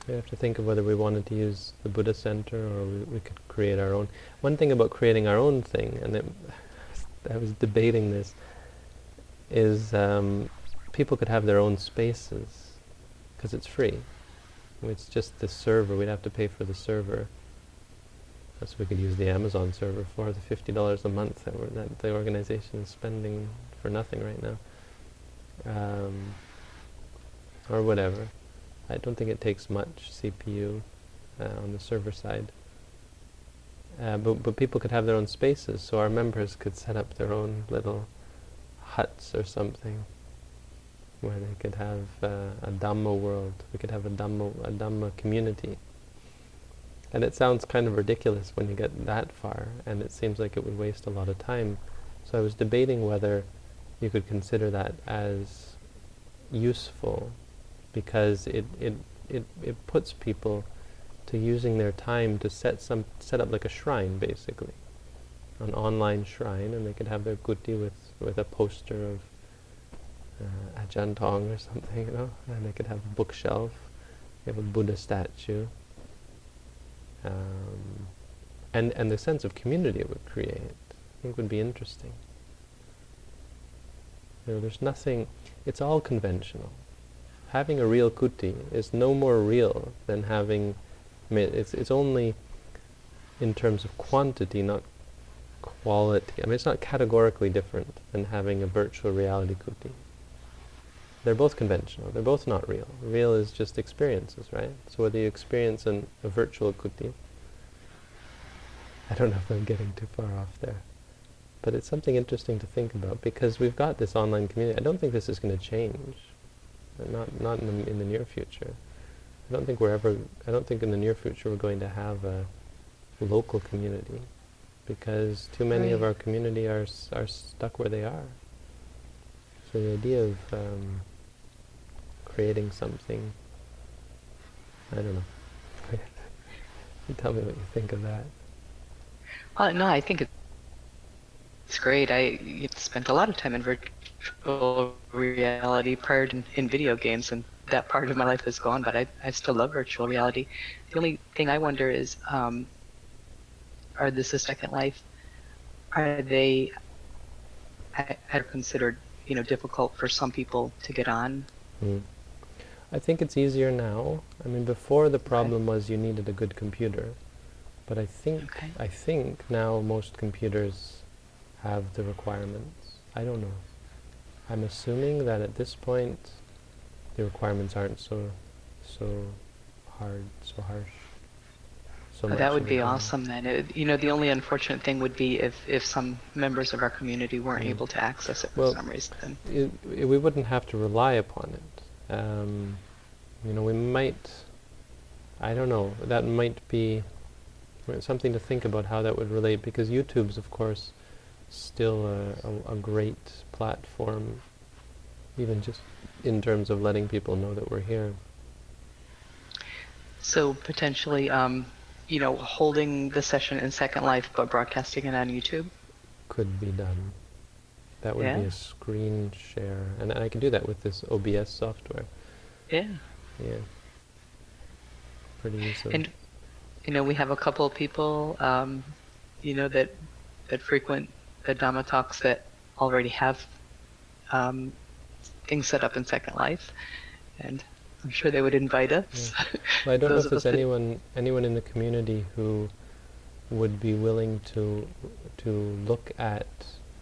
We have to think of whether we wanted to use the Buddha Center or we could create our own. One thing about creating our own thing, and I was debating this, is people could have their own spaces because it's free. It's just the server. We'd have to pay for the server. That's what we could use the Amazon server for, the $50 a month that the organization is spending for nothing right now. Or whatever. I don't think it takes much CPU on the server side. But people could have their own spaces, so our members could set up their own little huts or something, where they could have a Dhamma world. We could have a Dhamma community. And it sounds kind of ridiculous when you get that far, and it seems like it would waste a lot of time. So I was debating whether you could consider that as useful, because it puts people to using their time to set up like a shrine, basically, an online shrine, and they could have their kuti with a poster of Ajahn Tong or something, and they could have a bookshelf, they have a Buddha statue, and the sense of community it would create, I think, would be interesting. There's nothing, it's all conventional. Having a real kuti is no more real than having, it's only in terms of quantity, not quality. It's not categorically different than having a virtual reality kuti. They're both conventional. They're both not real. Real is just experiences, right? So whether you experience a virtual kuti, I don't know if I'm getting too far off there, but it's something interesting to think about, because we've got this online community. I don't think this is going to change, not in the near future. I don't think in the near future we're going to have a local community, because too many of our community are stuck where they are. So the idea of creating something, I don't know. You tell me what you think of that. No, I think it's great. I spent a lot of time in virtual reality prior to in video games, and that part of my life is gone, but I still love virtual reality. The only thing I wonder is, are this a second life? Are they considered, difficult for some people to get on? I think it's easier now. Before the problem was you needed a good computer, but I think now most computers have the requirements. I don't know. I'm assuming that at this point the requirements aren't so hard, so harsh. That would be awesome then. The only unfortunate thing would be if some members of our community weren't able to access it for some reason. We wouldn't have to rely upon it. We might, I don't know, that might be something to think about how that would relate, because YouTube's, of course, still a great platform, even just in terms of letting people know that we're here. So potentially, holding the session in Second Life but broadcasting it on YouTube? Could be done. That would be a screen share. And I can do that with this OBS software. Yeah. Yeah. Pretty easily. And, we have a couple of people, that frequent the Dhamma talks that already have things set up in Second Life. And I'm sure they would invite us. Yeah. Well, I don't know if there's anyone in the community who would be willing to look at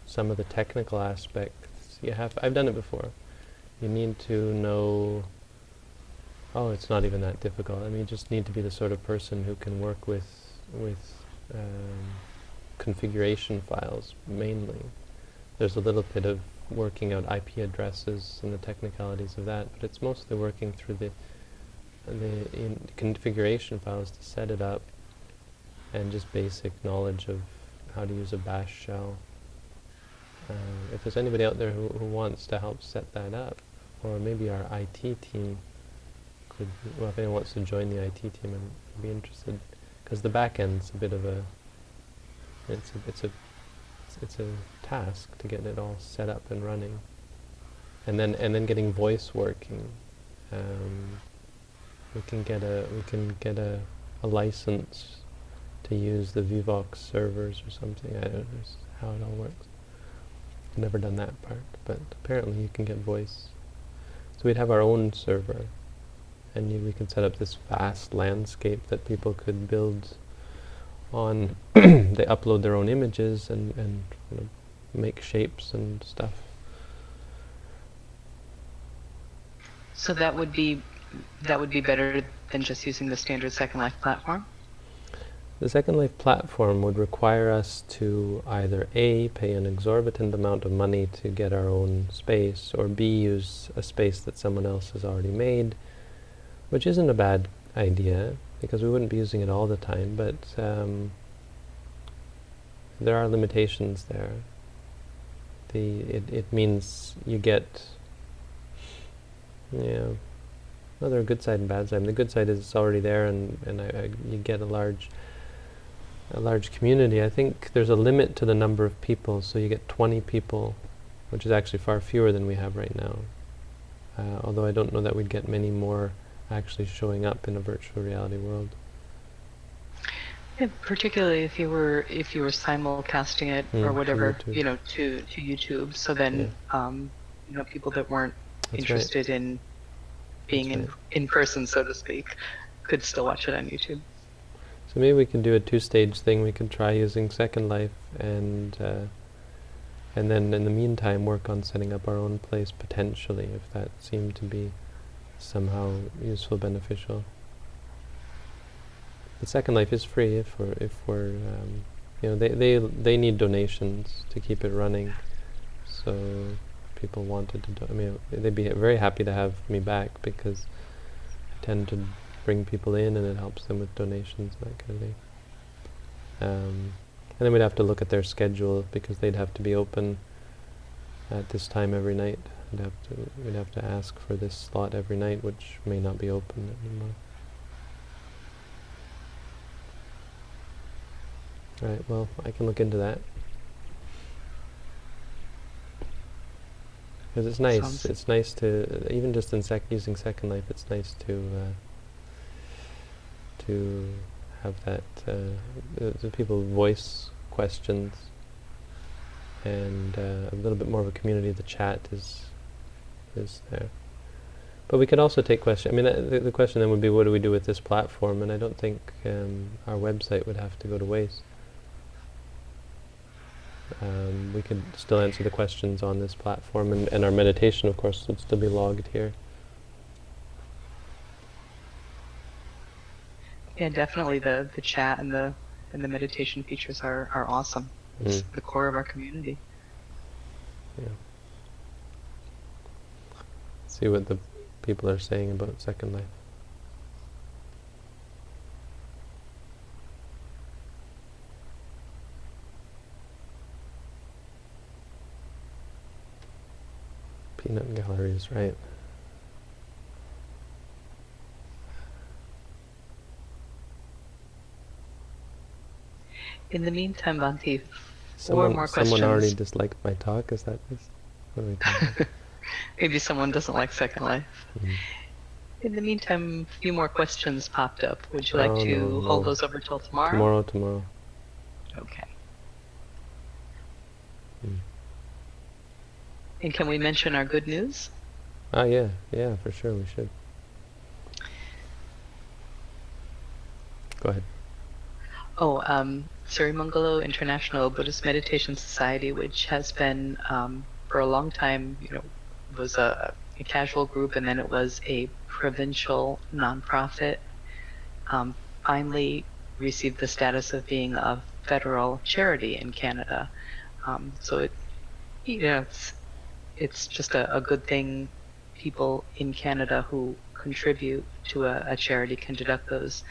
some of the technical aspects. I've done it before. You need to know. Oh, it's not even that difficult. You just need to be the sort of person who can work with configuration files mainly. There's a little bit of working out IP addresses and the technicalities of that, but it's mostly working through the configuration files to set it up, and just basic knowledge of how to use a bash shell. If there's anybody out there who wants to help set that up, or maybe our IT team could, if anyone wants to join the IT team, I'd be interested, because the back end's a bit of it's a task to get it all set up and running, and then getting voice working. we can get a license to use the Vivox servers or something. I don't know how it all works. I've never done that part, but apparently you can get voice. So we'd have our own server, and we could set up this vast landscape that people could build on. They upload their own images and you know, make shapes and stuff. So that would be better than just using the standard Second Life platform? The Second Life platform would require us to either A, pay an exorbitant amount of money to get our own space, or B, use a space that someone else has already made, which isn't a bad idea, because we wouldn't be using it all the time, but there are limitations there. It means you get, yeah, well, there are good side and bad side. And the good side is it's already there, and you get a large community. I think there's a limit to the number of people, so you get 20 people, which is actually far fewer than we have right now. Although I don't know that we'd get many more actually showing up in a virtual reality world. Yeah, particularly if you were simulcasting it or whatever, YouTube. you know, to YouTube. So then, you know, people that weren't interested in being in person, so to speak, could still watch it on YouTube. So maybe we can do a two-stage thing. We can try using Second Life, and then in the meantime work on setting up our own place potentially, if that seemed to be somehow useful, beneficial. The Second Life is free if we're you know, they need donations to keep it running. So people wanted to I mean, they'd be very happy to have me back, because I tend to bring people in and it helps them with donations and that kind of thing. And then we'd have to look at their schedule, because they'd have to be open at this time every night. We'd have to ask for this slot every night, which may not be open anymore. Right, well, I can look into that. Because it's nice. It's nice to, even just in using Second Life, it's nice to have that the people voice questions, and a little bit more of a community. The chat is there. But we could also take questions. I mean, the question then would be, what do we do with this platform? And I don't think our website would have to go to waste. We could still answer the questions on this platform, and our meditation, of course, would still be logged here. Yeah, definitely the chat and the meditation features are awesome. It's the core of our community. Yeah. See what the people are saying about Second Life. Peanut galleries, right? In the meantime, Bhante, four more questions. Someone already disliked my talk. Is that this? What are we talking? Maybe someone doesn't like Second Life. In the meantime, a few more questions popped up. Would you like to hold those over till tomorrow? Tomorrow. Okay. And can we mention our good news? Yeah, for sure we should. Go ahead. Sirimangalo International Buddhist Meditation Society, which has been for a long time, you know, was a casual group, and then it was a provincial nonprofit, finally received the status of being a federal charity in Canada. So it, you know, it's just a good thing. People in Canada who contribute to a charity can deduct those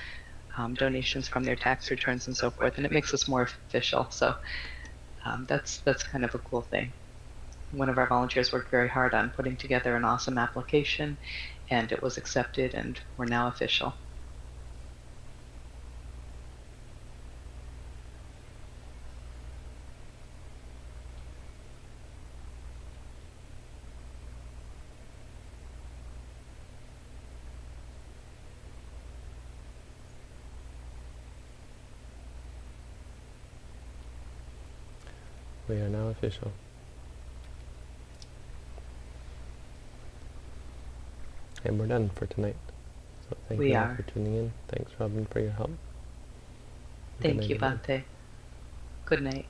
donations from their tax returns and so forth, and it makes us more official. So that's kind of a cool thing. One of our volunteers worked very hard on putting together an awesome application, and it was accepted, and we're now official. We are now official. And we're done for tonight. So thank We you all are. for tuning in. Thanks, Robin, for your help. Good Thank night, you, everyone. Bante. Good night.